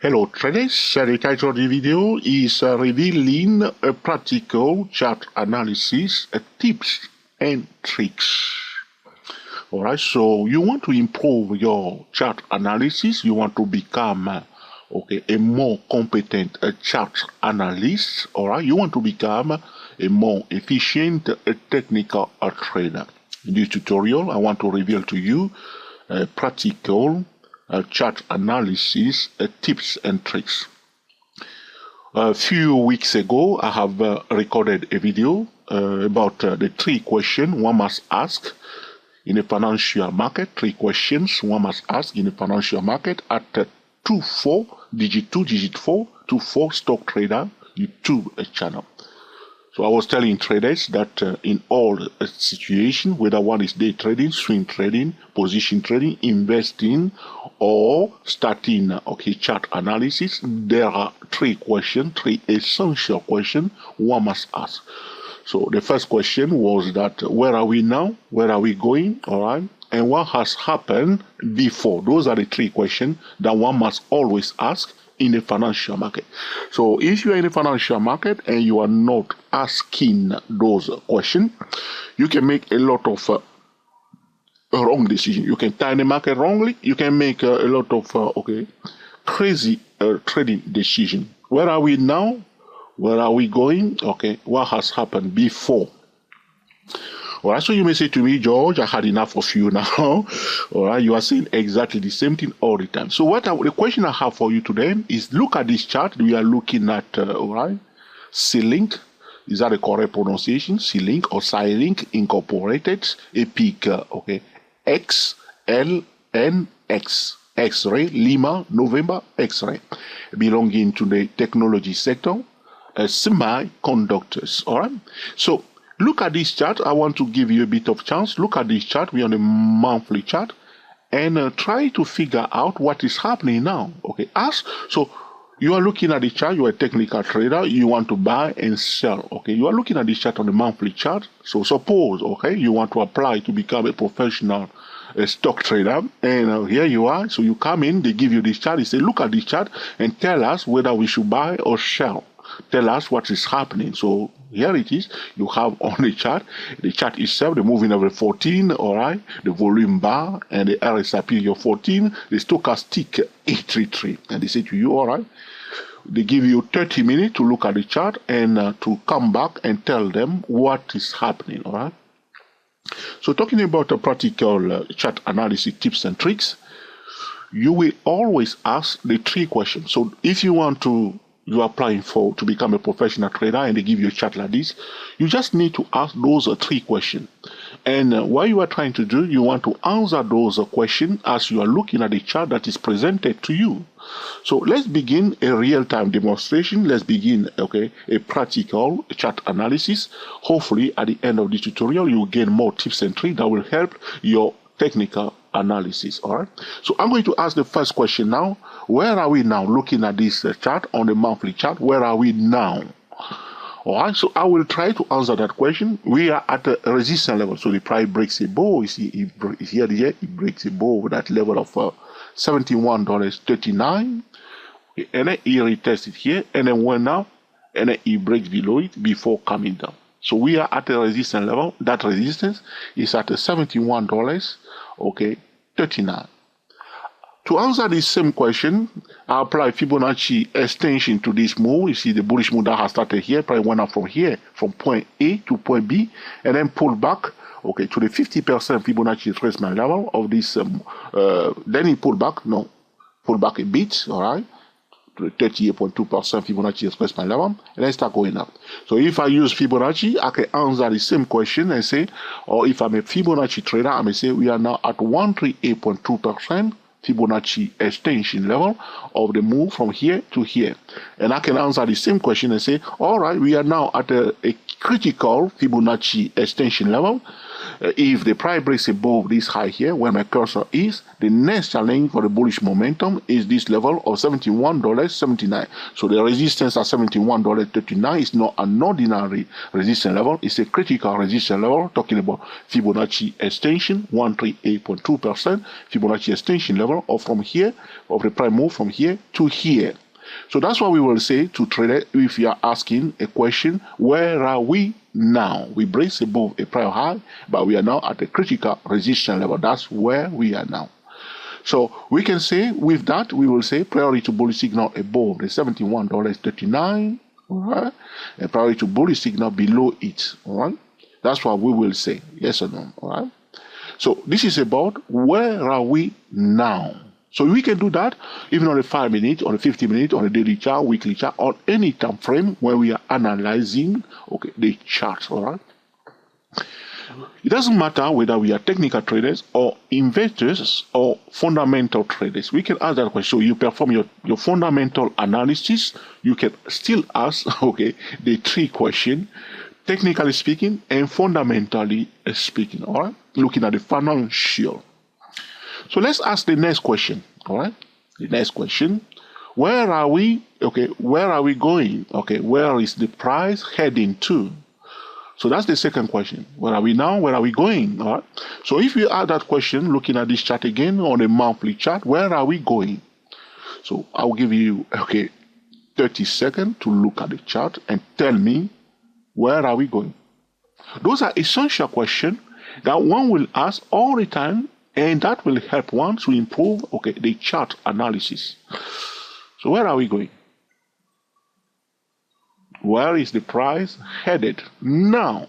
Hello traders, the title of the video is revealing a practical chart analysis, tips and tricks. Alright, so you want to improve your chart analysis, you want to become a more competent chart analyst, alright, you want to become a more efficient technical trader. In this tutorial, I want to reveal to you practical chart analysis tips and tricks. A few weeks ago, I have recorded a video about the 3 questions one must ask in a financial market. 3 questions one must ask in a financial market at digit 4 stock trader YouTube channel. So I was telling traders that in all situations, whether one is day trading, swing trading, position trading, investing, or starting chart analysis, there are 3 essential questions one must ask. So the first question was that where are we now? Where are we going? All right. And what has happened before? Those are the 3 questions that one must always ask in the financial market. So if you are in the financial market and you are not asking those questions, you can make a lot of wrong decisions. You can time the market wrongly. You can make a lot of crazy trading decisions. Where are we now? Where are we going? Okay, what has happened before? All right, so you may say to me, George, I had enough of you now. All right, you are saying exactly the same thing all the time. So the question I have for you today is, look at this chart. We are looking at, C-Link. Is that the correct pronunciation? C-Link or C-Link Incorporated, EPIC, XLNX, X-ray, Lima, November, X-ray, belonging to the technology sector, semiconductors. All right, so look at this chart. I want to give you a bit of chance. Look at this chart. We're on a monthly chart, and try to figure out what is happening now. Okay, so you are looking at the chart. You are a technical trader. You want to buy and sell. Okay, you are looking at this chart on the monthly chart. So suppose you want to apply to become a professional stock trader, and here you are. So you come in, they give you this chart. They say, look at this chart and tell us whether we should buy or sell. Tell us what is happening. So here it is. You have on the chart itself, the moving average 14, all right, the volume bar and the RSI period 14, the stochastic 833. And they say to you, all right, they give you 30 minutes to look at the chart and to come back and tell them what is happening, all right. So talking about a practical chart analysis tips and tricks, you will always ask the 3 questions. So if you are applying to become a professional trader and they give you a chart like this, you just need to ask those 3 questions. And what you are trying to do, you want to answer those questions as you are looking at the chart that is presented to you. So let's begin a real-time demonstration. Let's begin a practical chart analysis. Hopefully at the end of the tutorial you will gain more tips and tricks that will help your technical analysis. All right, so I'm going to ask the first question now. Where are we now? Looking at this chart on the monthly chart, where are we now? All right, so I will try to answer that question. We are at a resistance level, so the price breaks above. You see, it breaks above that level of $71.39, and then it retests it here, and then went up, and then it breaks below it before coming down. So we are at a resistance level. That resistance is at $71.39. To answer this same question, I apply Fibonacci extension to this move. You see the bullish move that has started here, probably went up from here, from point A to point B, and then pulled back, to the 50% Fibonacci retracement level of this. Then he pulled back a bit, all right, to the 38.2% Fibonacci retracement level, and then start going up. So if I use Fibonacci, I can answer the same question and say, or if I'm a Fibonacci trader, I may say we are now at 138.2% Fibonacci extension level of the move from here to here. And I can answer the same question and say, all right, we are now at a critical Fibonacci extension level. If the price breaks above this high here, where my cursor is, the next challenge for the bullish momentum is this level of $71.79. So the resistance at $71.39 is not an ordinary resistance level. It's a critical resistance level, talking about Fibonacci extension, 138.2% Fibonacci extension level, or from here, of the price move from here to here. So that's what we will say to traders if you are asking a question, where are we now? We brace above a prior high, but we are now at a critical resistance level. That's where we are now. So we can say with that, we will say priority to bullish signal above the $71.39, all right, and priority to bullish signal below it, all right. That's what we will say, yes or no, all right. So this is about where are we now. So we can do that even on a 5 minute, on a 50 minute, on a daily chart, weekly chart, on any time frame where we are analyzing, okay, the chart, all right? It doesn't matter whether we are technical traders or investors or fundamental traders. We can ask that question. So you perform your fundamental analysis, you can still ask, okay, the three questions, technically speaking and fundamentally speaking, all right? Looking at the financial. So let's ask the next question, all right? The next question, where are we? Okay, where are we going? Okay, where is the price heading to? So that's the second question. Where are we now? Where are we going? All right. So if you ask that question, looking at this chart again on a monthly chart, where are we going? So I'll give you, okay, 30 seconds to look at the chart and tell me, where are we going? Those are essential questions that one will ask all the time, and that will help one to improve, okay, the chart analysis. So where are we going? Where is the price headed now?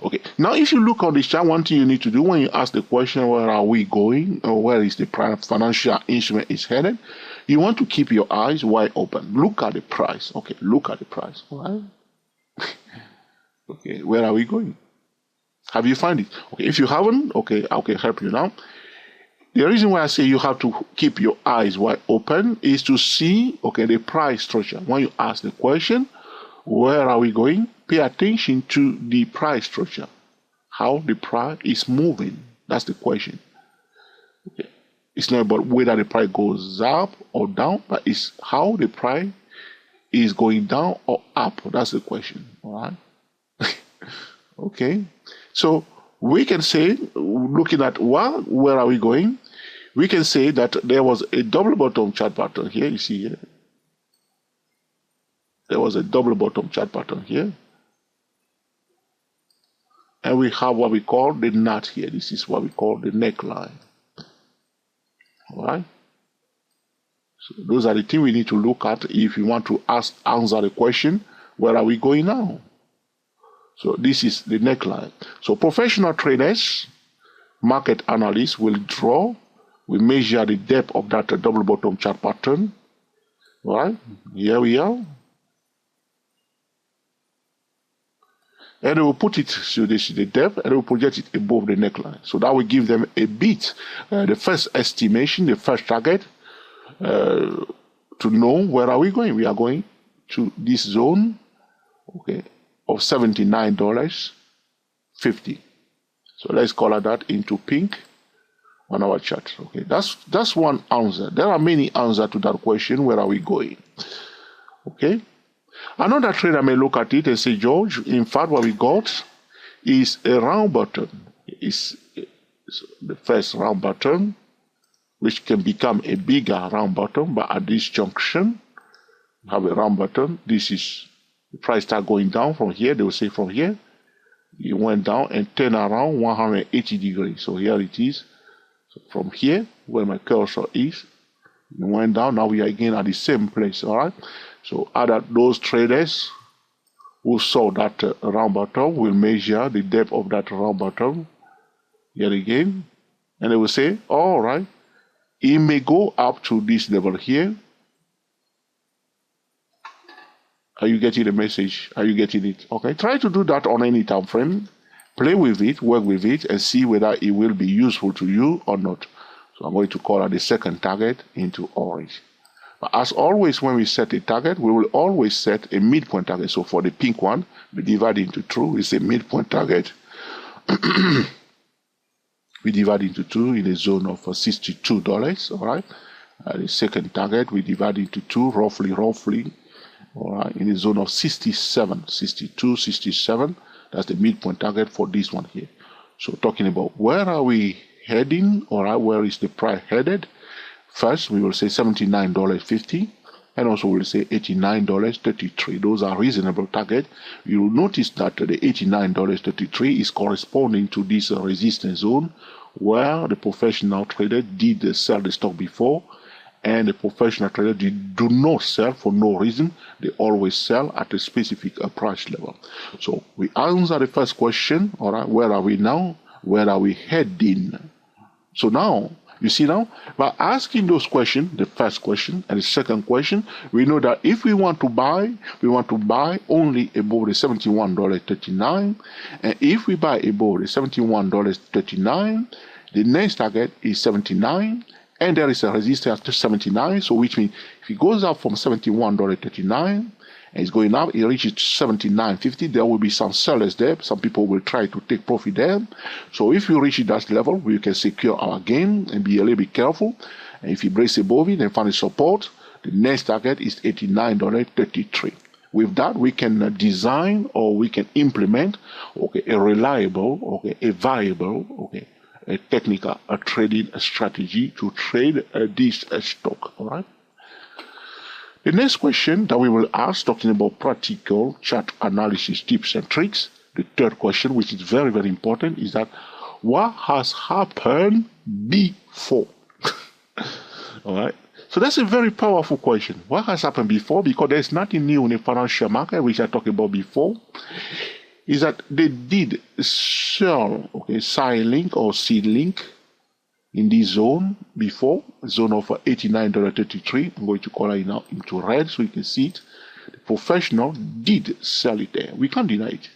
Okay, now if you look on this chart, one thing you need to do when you ask the question, where are we going, or where is the financial instrument is headed, you want to keep your eyes wide open. Look at the price. Okay, look at the price. All right? Okay, where are we going? Have you found it? Okay, if you haven't, okay, I can help you now. The reason why I say you have to keep your eyes wide open is to see, okay, the price structure. When you ask the question, where are we going? Pay attention to the price structure. How the price is moving. That's the question. Okay. It's not about whether the price goes up or down, but it's how the price is going down or up. That's the question. All right. Okay. So we can say, looking at where are we going? We can say that there was a double bottom chart pattern here. You see here. There was a double bottom chart pattern here. And we have what we call the knot here. This is what we call the neckline. All right. So those are the things we need to look at if you want to answer the question, where are we going now? So this is the neckline. So professional traders, market analysts will draw, we measure the depth of that double bottom chart pattern. All right, here we are. And they will put it, so this is the depth, and they will project it above the neckline. So that will give them a bit, the first estimation, the first target, to know where are we going. We are going to this zone, okay, of $79.50. So let's color that into pink on our chart. Okay, that's one answer. There are many answers to that question, where are we going? Okay. Another trader may look at it and say, George, in fact what we got is a round bottom. It's the first round bottom, which can become a bigger round bottom, but at this junction, we have a round bottom. This is the price start going down from here. They will say from here, it went down and turned around 180 degrees. So here it is. So from here, where my cursor is, it went down. Now we are again at the same place. All right. So those traders who saw that round bottom will measure the depth of that round bottom here again, and they will say, all right, it may go up to this level here. Are you getting the message? Are you getting it? Okay, try to do that on any time frame. Play with it, work with it, and see whether it will be useful to you or not. So I'm going to color the second target into orange. But as always, when we set a target, we will always set a midpoint target. So for the pink one, we divide into two. It's a midpoint target. We divide into two in a zone of $62. All right. The second target, we divide into two, roughly, all right, in a zone of 67, 62, 67. That's the midpoint target for this one here. So talking about where are we heading, all right, where is the price headed? First, we will say $79.50, and also we'll say $89.33. Those are reasonable targets. You will notice that the $89.33 is corresponding to this resistance zone where the professional trader did sell the stock before, and the professional trader do not sell for no reason. They always sell at a specific price level. So we answer the first question, all right, where are we now? Where are we heading? So now, you see now, by asking those questions, the first question and the second question, we know that if we want to buy only above the $71.39. And if we buy above the $71.39, the next target is 79. And there is a resistance to 79, so which means if it goes up from $71.39 and it's going up, it reaches $79.50, there will be some sellers there. Some people will try to take profit there. So if you reach that level, we can secure our gain and be a little bit careful. And if you brace above it and find a support, the next target is $89.33. With that, we can design or we can implement a reliable, a viable, a technical trading strategy to trade this stock. All right. The next question that we will ask, talking about practical chart analysis tips and tricks, the third question, which is very, very important, is that what has happened before? All right. So that's a very powerful question. What has happened before? Because there's nothing new in the financial market, which I talked about before, is that they did sell, Silink or Seedlink in this zone before, zone of $89.33. I'm going to color it now into red so you can see it. The professional did sell it there. We can't deny it.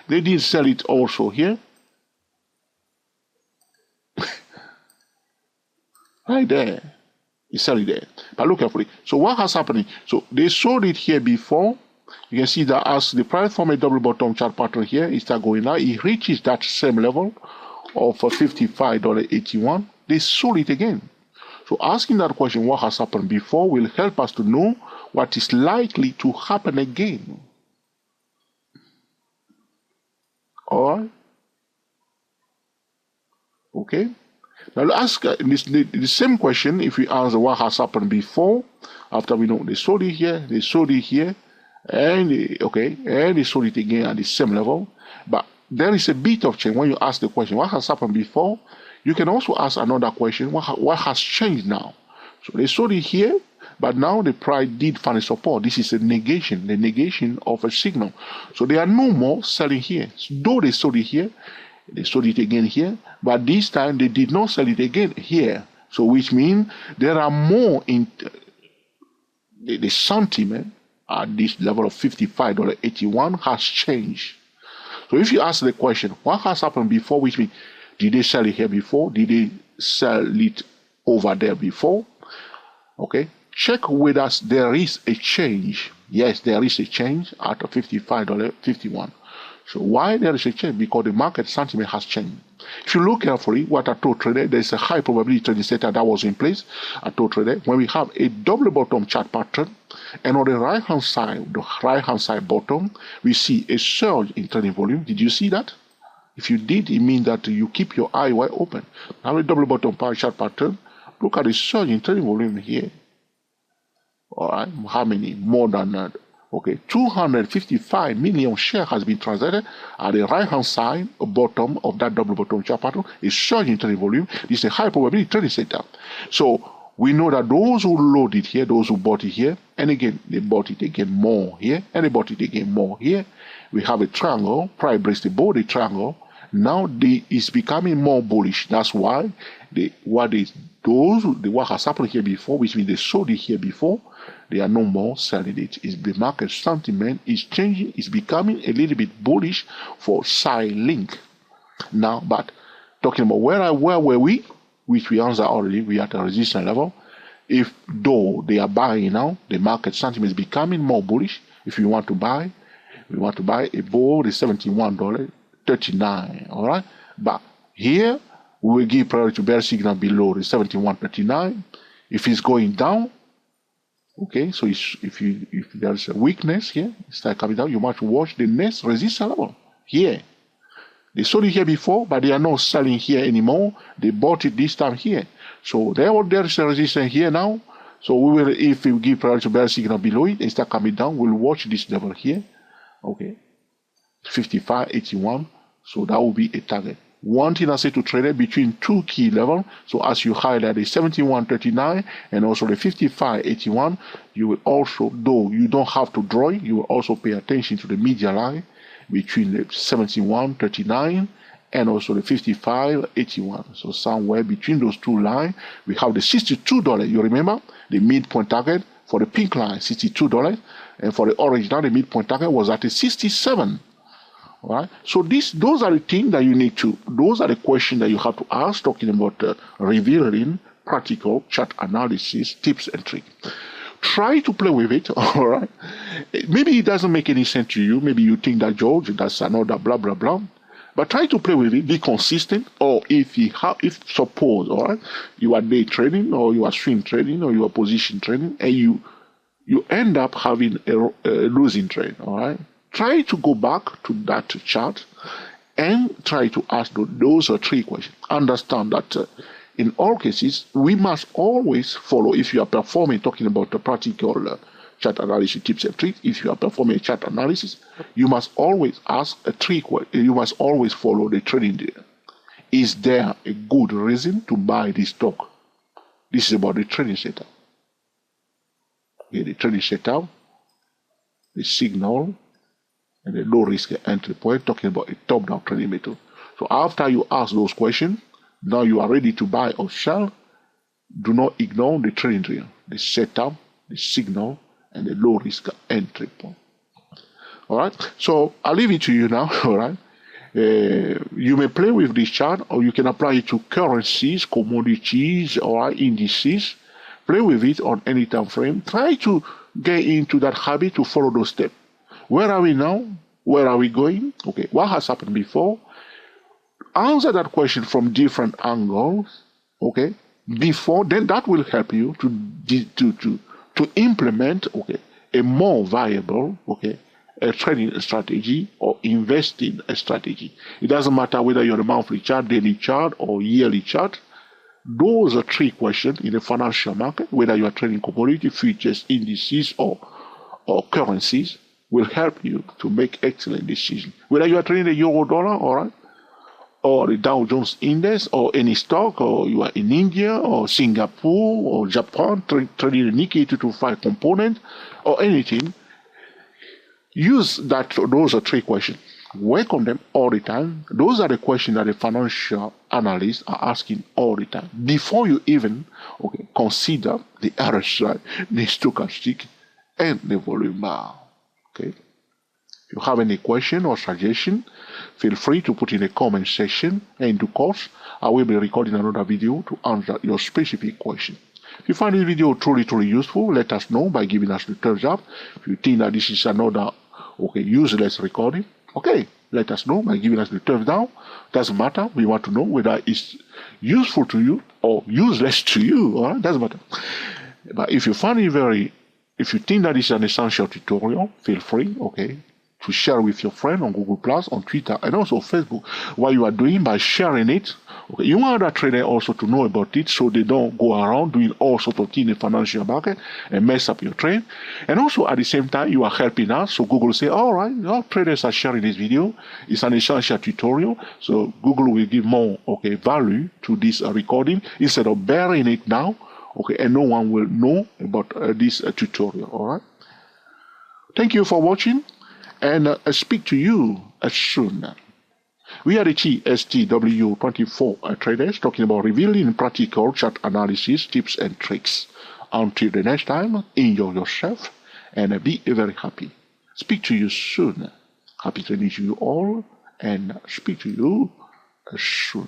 They did sell it also here. Right there. They sell it there. But look carefully. So what has happened? So they sold it here before. You can see that as the price form a double bottom chart pattern here, it starts going out. It reaches that same level of $55.81. They sold it again. So asking that question, what has happened before, will help us to know what is likely to happen again. All right. Okay. Now ask the same question if we answer what has happened before. After we know they sold it here, they sold it here. And they sold it again at the same level. But there is a bit of change when you ask the question, what has happened before? You can also ask another question, what has changed now? So they sold it here, but now the price did find a support. This is a negation, the negation of a signal. So they are no more selling here. Though they sold it here, they sold it again here, but this time they did not sell it again here. So which means there are more in the sentiment at this level of $55.81 has changed. So if you ask the question, what has happened before, which means, did they sell it here before? Did they sell it over there before? Check whether there is a change. Yes, there is a change at $55.51. So why there is a change? Because the market sentiment has changed. If you look carefully, what I told trader, there's a high probability trading setup that was in place. I told trader, when we have a double bottom chart pattern, and on the right hand side bottom, we see a surge in trading volume. Did you see that? If you did, it means that you keep your eye wide open. Now a double bottom chart pattern, look at the surge in trading volume here. All right, how many? More than 255 million shares has been transacted at the right-hand side bottom of that double bottom chart pattern. Is surge in trading volume. This is a high probability trading setup. So we know that those who loaded here, those who bought it here, and again they bought it again more here, and they bought it again more here. We have a triangle. Price breaks above the triangle. Now it's becoming more bullish. That's why what has happened here before, which means they sold it here before, they are no more selling it. The market sentiment is changing. It's becoming a little bit bullish for Silink. Now, but talking about where were we, which we answered already, we are at a resistance level. if though they are buying now, the market sentiment is becoming more bullish. If you want to buy, we want to buy above the $71.39. All right, but here we will give priority to bear signal below the $71.39. If it's going down, okay, so if there's a weakness here, it's start coming down, you must watch the next resistance level here. They sold it here before, but they are not selling here anymore. They bought it this time here. So there is a resistance here now. So we will, if we give priority to bear signal below it and start coming down, we'll watch this level here. Okay, 55.81. So that will be a target. One thing I say to trader between two key levels. So as you highlight the 71.39 and also the 55.81, you will also, though you don't have to draw it, you will also pay attention to the media line between the 71.39 and also the 55.81. So somewhere between those two lines, we have the $62. You remember the midpoint target for the pink line, $62, and for the orange line, the midpoint target was at the 67. All right. So those are the things that you need to. Those are the questions that you have to ask. Talking about revealing practical chart analysis tips and tricks. Try to play with it, all right? Maybe it doesn't make any sense to you. Maybe you think that, George, that's another blah, blah, blah. But try to play with it. Be consistent. Or if suppose, all right, you are day trading or you are swing trading or you are position trading and you end up having a losing trade, all right? Try to go back to that chart and try to ask those three questions. Understand that in all cases, we must always follow, if you are performing, talking about the practical chart analysis tips and tricks, if you are performing a chart analysis, you must always ask a trick, you must always follow the trading data. Is there a good reason to buy this stock? This is about the trading setup. Okay, the trading setup, the signal, and the low risk entry point, talking about a top-down trading method. So after you ask those questions, now you are ready to buy or sell. Do not ignore the trading drill, the setup, the signal, and the low risk entry point. All right. So I'll leave it to you now. All right. You may play with this chart, or you can apply it to currencies, commodities, or indices. Play with it on any time frame. Try to get into that habit to follow those steps. Where are we now? Where are we going? Okay. What has happened before? Answer that question from different angles, okay, before, then that will help you to implement, okay, a more viable, okay, a trading strategy or investing strategy. It doesn't matter whether you're a monthly chart, daily chart, or yearly chart. Those are three questions in the financial market, whether you are trading commodity, futures, indices, or currencies, will help you to make excellent decisions. Whether you are trading the euro dollar, all right, or the Dow Jones Index, or any stock, or you are in India, or Singapore, or Japan, trading the Nikkei 225 component, or anything, use those are three questions. Work on them all the time. Those are the questions that the financial analysts are asking all the time before you even consider the RSI, the stochastic, and the volume bar. Okay. If you have any question or suggestion, feel free to put in the comment section, and in due course, I will be recording another video to answer your specific question. If you find this video truly useful, let us know by giving us the thumbs up. If you think that this is another useless recording, okay, let us know by giving us the thumbs down. Doesn't matter. We want to know whether it's useful to you or useless to you. All right? Doesn't matter. But if you find it if you think that this is an essential tutorial, feel free, to share with your friend on Google+, on Twitter, and also Facebook. What you are doing by sharing it, you want other traders also to know about it, so they don't go around doing all sorts of things in the financial market and mess up your trade. And also at the same time, you are helping us, so Google say, all right, all traders are sharing this video. It's an essential tutorial, so Google will give more value to this recording instead of burying it now. And no one will know about this tutorial. All right. Thank you for watching, and speak to you soon. We are the GSTW24 traders talking about revealing practical chart analysis tips and tricks. Until the next time, enjoy yourself and be very happy. Speak to you soon. Happy trading to you all, and speak to you soon.